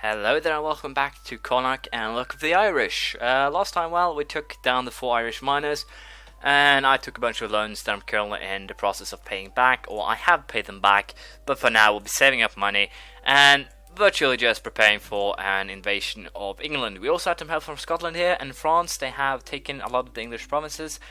Hello there and welcome back to Connaught and Luck of the Irish. Last time, we took down the 4 Irish miners and I took a bunch of loans that I'm currently in the process of paying back, or I have paid them back, but for now we'll be saving up money and virtually just preparing for an invasion of England. We also had some help from Scotland here, and France. They have taken a lot of the English provinces,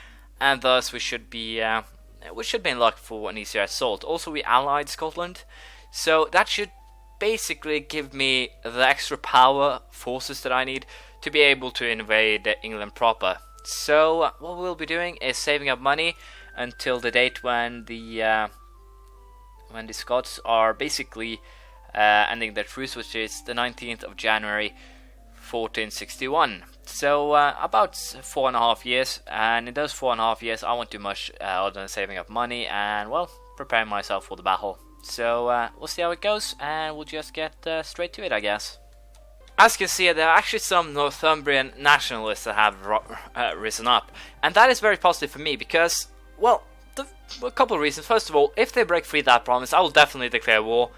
and thus we should be in luck for an easier assault. Also, we allied Scotland, so that should basically give me the extra power forces that I need to be able to invade England proper. So what we'll be doing is saving up money until the date when the Scots are basically ending their truce, which is the 19th of January 1461. So about 4.5 years, and in those 4.5 years I won't do much other than saving up money and, well, preparing myself for the battle. So we'll see how it goes, and we'll just get straight to it, I guess. As you can see, there are actually some Northumbrian nationalists that have risen up, and that is very positive for me because, well, a couple of reasons. First of all, if they break free that province, I will definitely declare war,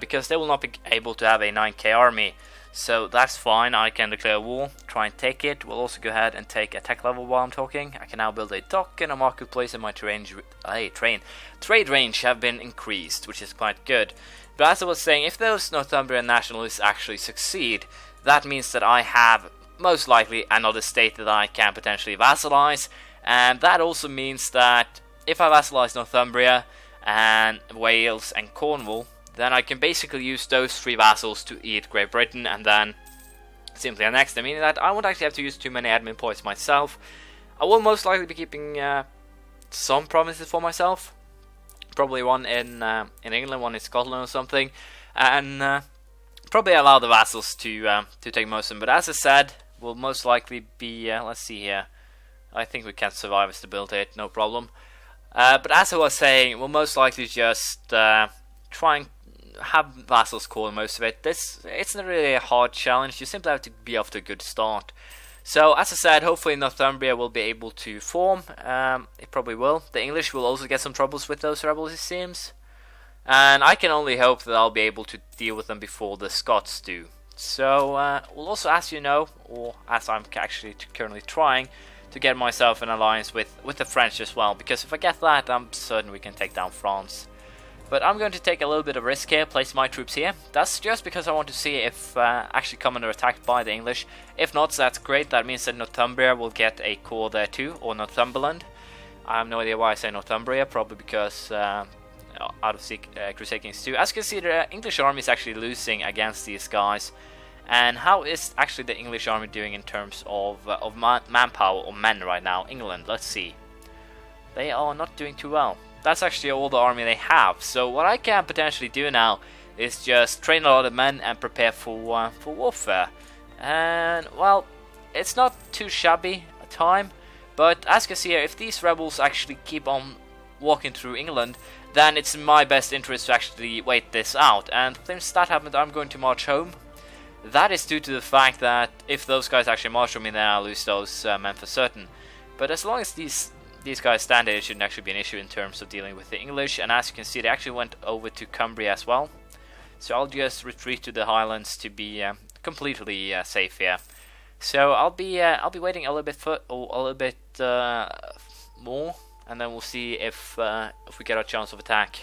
because they will not be able to have a 9k army. So that's fine, I can declare war, try and take it. We'll also go ahead and take a tech level while I'm talking. I can now build a dock and a marketplace, and my trade range have been increased, which is quite good. But as I was saying, if those Northumbrian nationalists actually succeed, that means that I have most likely another state that I can potentially vassalize, and that also means that if I vassalize Northumbria and Wales and Cornwall, then I can basically use those 3 vassals to eat Great Britain and then simply annex them, meaning that I won't actually have to use too many admin points myself. I will most likely be keeping some provinces for myself, probably one in England, one in Scotland or something, and probably allow the vassals to take most of them. But as I said, we'll most likely be, let's see here, I think we can survive as to build it, no problem. But as I was saying, we'll most likely just try and have vassals call most of it. It's not really a hard challenge, you simply have to be off to a good start. So as I said, hopefully Northumbria will be able to form. It probably will. The English will also get some troubles with those rebels, it seems, and I can only hope that I'll be able to deal with them before the Scots do. So we'll also, as you know, or as I'm actually currently trying to get myself an alliance with the French as well, because if I get that, I'm certain we can take down France. But I'm going to take a little bit of risk here, place my troops here. That's just because I want to see if actually come under attack by the English. If not, that's great. That means that Northumbria will get a core there too, or Northumberland. I have no idea why I say Northumbria, probably because out of Crusade Kings 2. As you can see, the English army is actually losing against these guys. And how is actually the English army doing in terms of manpower or men right now? England, let's see. They are not doing too well. That's actually all the army they have. So what I can potentially do now is just train a lot of men and prepare for warfare. And, well, it's not too shabby a time, but as you can see here, if these rebels actually keep on walking through England, then it's in my best interest to actually wait this out. And since that happened, I'm going to march home. That is due to the fact that if those guys actually march on me, then I'll lose those men for certain. But as long as these guys stand there, it shouldn't actually be an issue in terms of dealing with the English. And as you can see, they actually went over to Cumbria as well. So I'll just retreat to the Highlands to be completely safe here. So I'll be waiting a little bit more, and then we'll see if we get a chance of attack.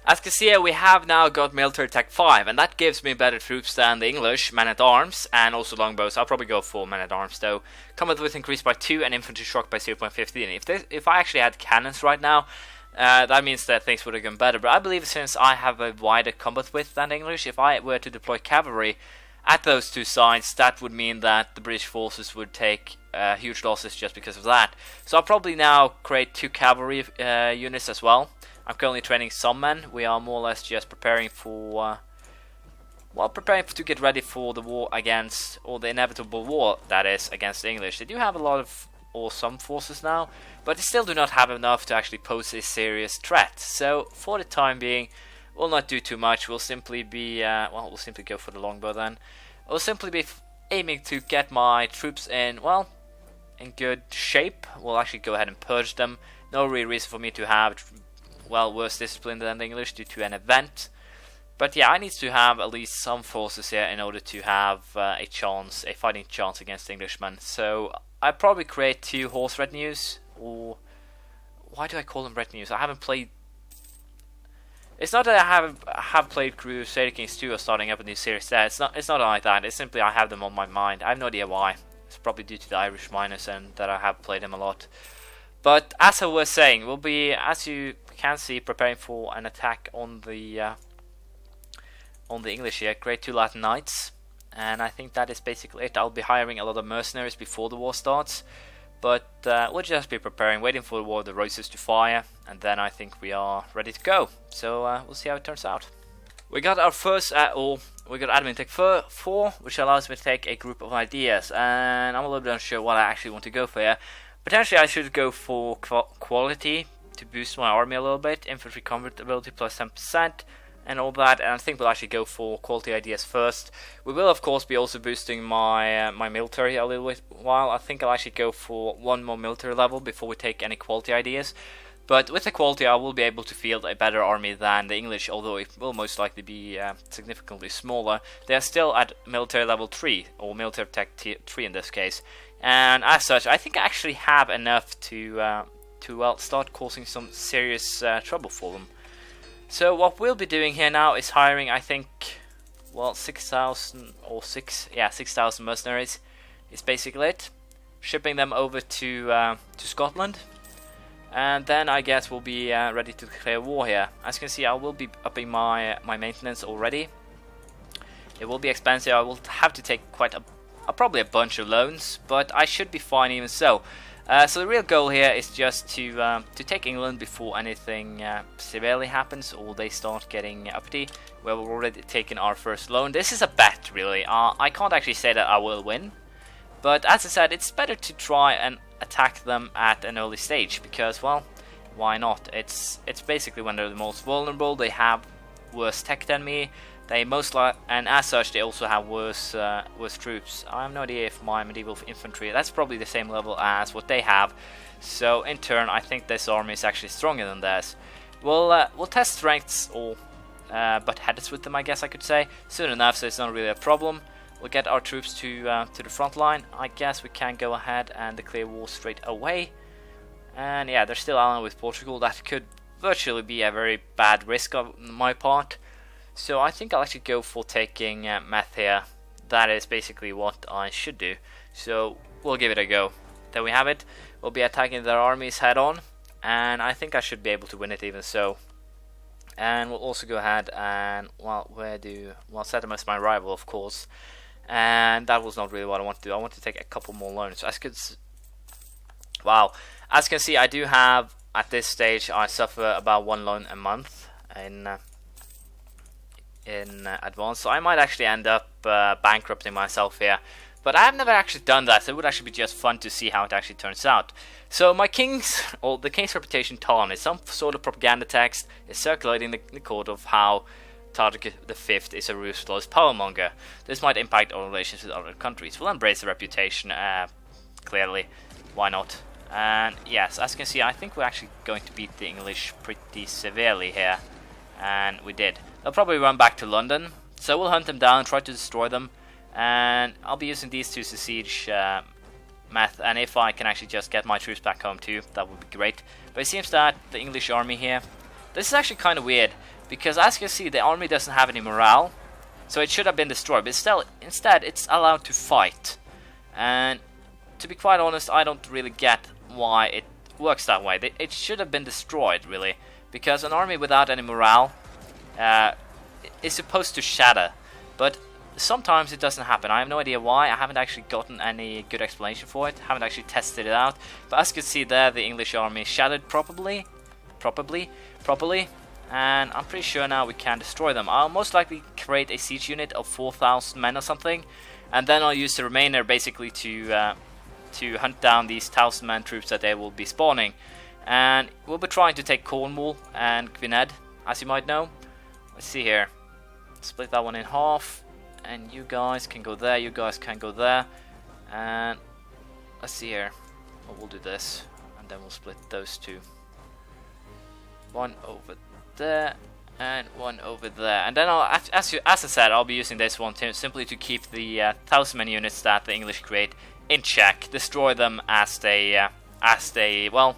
As you can see here, we have now got military tech 5, and that gives me better troops than the English, men-at-arms, and also longbows. I'll probably go for men-at-arms though. Combat width increased by 2 and infantry shock by 0.15. If I actually had cannons right now, that means that things would have gone better. But I believe since I have a wider combat width than the English, if I were to deploy cavalry at those 2 sides, that would mean that the British forces would take huge losses just because of that. So I'll probably now create 2 cavalry units as well. I'm currently training some men. We are more or less just preparing for, to get ready for the war against, or the inevitable war that is, against the English. They do have a lot of, or some forces now, but they still do not have enough to actually pose a serious threat. So for the time being, we'll not do too much. We'll simply be, we'll simply go for the longbow then. We'll simply be aiming to get my troops in, in good shape. We'll actually go ahead and purge them. No real reason for me to have worse discipline than the English due to an event. But yeah, I need to have at least some forces here in order to have a fighting chance against the Englishmen. So I probably create 2 horse retinues, or why do I call them retinues? I haven't played. It's not that I have played Crusader Kings 2 or starting up a new series there. It's not like that. It's simply I have them on my mind. I have no idea why. It's probably due to the Irish miners and that I have played them a lot. But as I was saying, we'll be, as you can see, preparing for an attack on the English here. Great 2 Latin Knights, and I think that is basically it. I'll be hiring a lot of mercenaries before the war starts. But we'll just be preparing, waiting for the War of the Roses to fire, and then I think we are ready to go. So we'll see how it turns out. We got our first, we got Admin Tech 4, which allows me to take a group of ideas, and I'm a little bit unsure what I actually want to go for here. Potentially I should go for quality to boost my army a little bit, infantry combat ability plus 10%, and all that, and I think we'll actually go for quality ideas first. We will of course be also boosting my my military a little bit while. I think I'll actually go for 1 more military level before we take any quality ideas. But with the quality I will be able to field a better army than the English, although it will most likely be significantly smaller. They are still at military level 3, or military tech 3 in this case. And as such, I think I actually have enough to well, start causing some serious trouble for them. So what we'll be doing here now is hiring, I think, well, 6,000 or 6,000 mercenaries is basically it. Shipping them over to Scotland, and then I guess we'll be ready to declare war here. As you can see, I will be upping my maintenance already. It will be expensive. I will have to take probably a bunch of loans, but I should be fine even so. So the real goal here is just to take England before anything severely happens or they start getting uppity. Well, we've already taken our first loan. This is a bet, really. I can't actually say that I will win, but as I said, it's better to try and attack them at an early stage because, well, why not? It's basically when they're the most vulnerable. They have worse tech than me. They and as such, they also have worse troops. I have no idea if my medieval infantry, that's probably the same level as what they have. So in turn, I think this army is actually stronger than theirs. We'll test strengths or butt heads with them, I guess I could say, soon enough. So it's not really a problem. We'll get our troops to the front line. I guess we can go ahead and declare war straight away. And yeah, they're still allied with Portugal. That could virtually be a very bad risk on my part. So I think I'll actually go for taking Meth here. That is basically what I should do. So we'll give it a go. There we have it. We'll be attacking their armies head on, and I think I should be able to win it even so. And we'll also go ahead and, well, set them as my rival, of course. And that was not really what I want to do. I want to take a couple more loans. As you can see, I do have, at this stage, I suffer about 1 loan a month in advance, so I might actually end up bankrupting myself here. But I have never actually done that, so it would actually be just fun to see how it actually turns out. So my king's, or the king's reputation torn, is some sort of propaganda text is circulating the court of how Target V is a ruthless powermonger. This might impact our relations with other countries. We'll embrace the reputation, clearly. Why not? And yes, as you can see, I think we're actually going to beat the English pretty severely here. And we did. They'll probably run back to London, so we'll hunt them down, try to destroy them, and I'll be using these 2 to siege Meth, and if I can actually just get my troops back home too, that would be great. But it seems that the English army here, this is actually kind of weird, because as you can see, the army doesn't have any morale, so it should have been destroyed, but still, instead it's allowed to fight. And to be quite honest, I don't really get why it works that way. It should have been destroyed, really, because an army without any morale is supposed to shatter, but sometimes it doesn't happen. I have no idea why. I haven't actually gotten any good explanation for it. Haven't actually tested it out. But as you can see there, the English army shattered properly, and I'm pretty sure now we can destroy them. I'll most likely create a siege unit of 4,000 men or something, and then I'll use the remainder basically to hunt down these 1,000-man troops that they will be spawning. And we'll be trying to take Cornwall and Gwynedd, as you might know. Let's see here. Split that one in half, and you guys can go there, you guys can go there. And let's see here. Well, we'll do this, and then we'll split those 2. One over there, and one over there. And then as I said, I'll be using this one simply to keep the 1,000 units that the English create in check, destroy them as they well,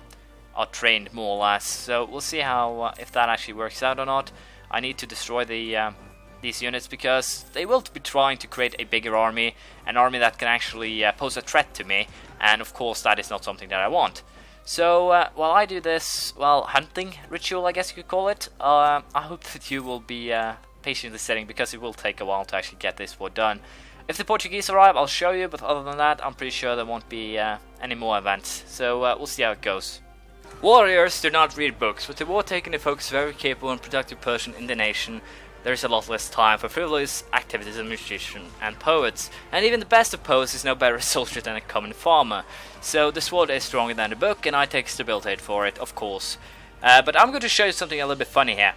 are trained more or less. So we'll see how if that actually works out or not. I need to destroy these units because they will be trying to create a bigger army, an army that can actually pose a threat to me, and of course that is not something that I want. So while I do this, well, hunting ritual, I guess you could call it, I hope that you will be patiently sitting, because it will take a while to actually get this war done. If the Portuguese arrive, I'll show you, but other than that, I'm pretty sure there won't be any more events. So we'll see how it goes. Warriors do not read books. With the war taking the focus of every capable and productive person in the nation, there is a lot less time for frivolous activities of musicians and poets, and even the best of poets is no better a soldier than a common farmer. So the sword is stronger than the book, and I take stability for it, of course. But I'm going to show you something a little bit funny here.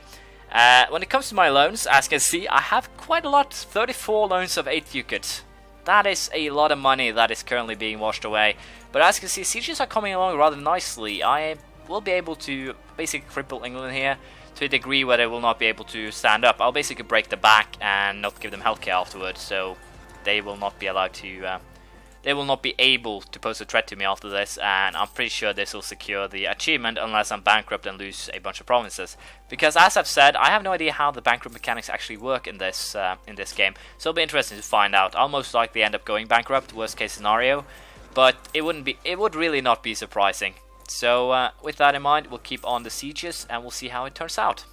When it comes to my loans, as you can see, I have quite a lot, 34 loans of 8 ducats. That is a lot of money that is currently being washed away. But as you can see, sieges are coming along rather nicely. I will be able to basically cripple England here to a degree where they will not be able to stand up. I'll basically break the back and not give them healthcare afterwards, so they will not be allowed to, they will not be able to pose a threat to me after this, and I'm pretty sure this will secure the achievement unless I'm bankrupt and lose a bunch of provinces. Because as I've said, I have no idea how the bankrupt mechanics actually work in this game, so it'll be interesting to find out. I'll most likely end up going bankrupt, worst case scenario, but it would really not be surprising. So with that in mind, we'll keep on the sieges and we'll see how it turns out.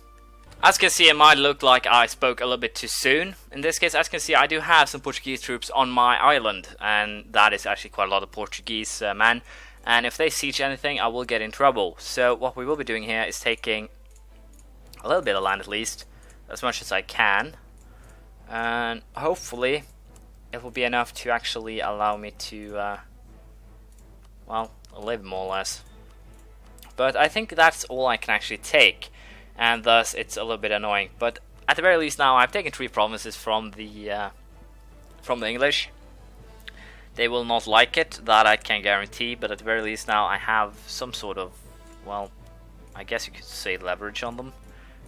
As you can see, it might look like I spoke a little bit too soon. In this case, as you can see, I do have some Portuguese troops on my island, and that is actually quite a lot of Portuguese men. And if they siege anything, I will get in trouble. So what we will be doing here is taking a little bit of land, at least, as much as I can, and hopefully it will be enough to actually allow me to well, live more or less. But I think that's all I can actually take, and thus it's a little bit annoying. But at the very least now, I've taken 3 provinces from the English. They will not like it, that I can guarantee, but at the very least now I have some sort of, well, I guess you could say leverage on them.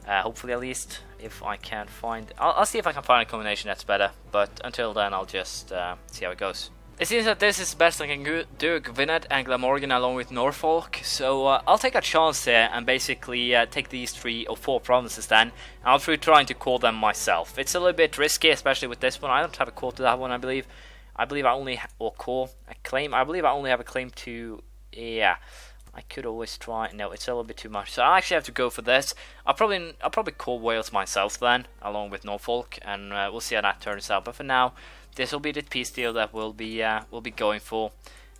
Hopefully, at least, if I can find... I'll see if I can find a combination that's better, but until then I'll just see how it goes. It seems that this is the best I can do, Gwynedd and Glamorgan along with Norfolk, so I'll take a chance here and basically take these 3 or 4 provinces then, and I'll be trying to call them myself. It's a little bit risky, especially with this one. I don't have a call to that one, I believe. I believe I only, or call, a claim, I believe I only have a claim to, yeah, I could always try, no, it's a little bit too much, so I actually have to go for this. I'll probably call Wales myself then, along with Norfolk, and we'll see how that turns out, but for now, this will be the peace deal that we'll be going for,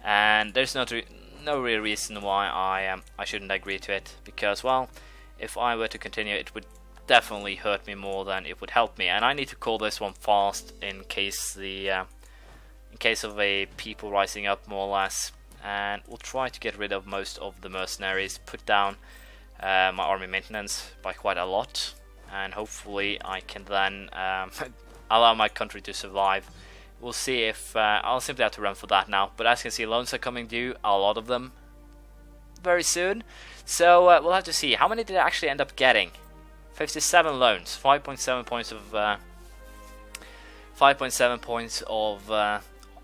and there's no real reason why I shouldn't agree to it, because, well, if I were to continue, it would definitely hurt me more than it would help me, and I need to call this one fast in case of a people rising up more or less, and we'll try to get rid of most of the mercenaries, put down my army maintenance by quite a lot, and hopefully I can then allow my country to survive. We'll see if I'll simply have to run for that now. But as you can see, loans are coming due, a lot of them, very soon. So we'll have to see. How many did I actually end up getting? 57 loans, 5.7 points of 5.7 points of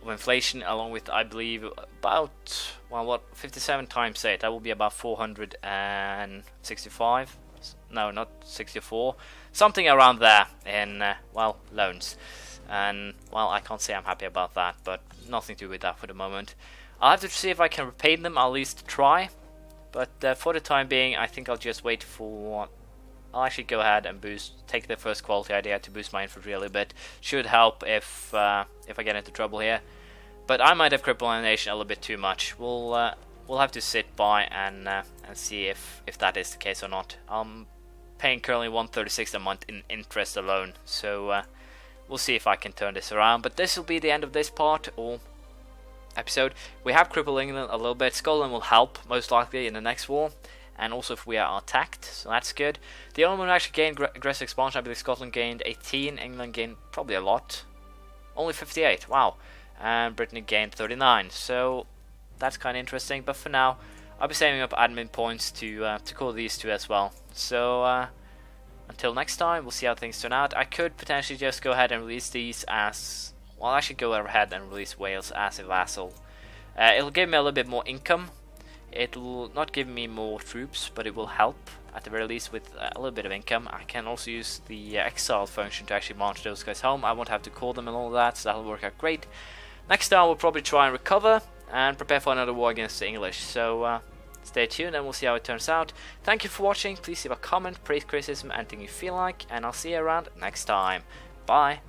inflation, along with, I believe, about, well, what, 57 times 8, that will be about 465. No, not 64. Something around there in, well, loans. And, well, I can't say I'm happy about that, but nothing to do with that for the moment. I'll have to see if I can repay them, I'll at least try. But for the time being, I think I'll just wait for... I'll actually go ahead and take the first quality idea to boost my infantry a little bit. Should help if I get into trouble here. But I might have crippled my nation a little bit too much. We'll have to sit by and see if that is the case or not. I'm paying currently 136 a month in interest alone, so we'll see if I can turn this around. But this will be the end of this part or episode. We have crippled England a little bit. Scotland will help most likely in the next war, and also if we are attacked, so that's good. The only one who actually gained aggressive expansion, I believe Scotland gained 18, England gained probably a lot, only 58. Wow. And Brittany gained 39, so that's kind of interesting. But for now, I'll be saving up admin points to call these two as well. So until next time, we'll see how things turn out. I could potentially just go ahead and release these as... well, I should go ahead and release Wales as a vassal. It'll give me a little bit more income. It'll not give me more troops, but it will help at the very least with a little bit of income. I can also use the exile function to actually march those guys home. I won't have to call them and all that, so that'll work out great. Next time we'll probably try and recover and prepare for another war against the English. So stay tuned and we'll see how it turns out. Thank you for watching. Please leave a comment, praise, criticism, anything you feel like, and I'll see you around next time. Bye.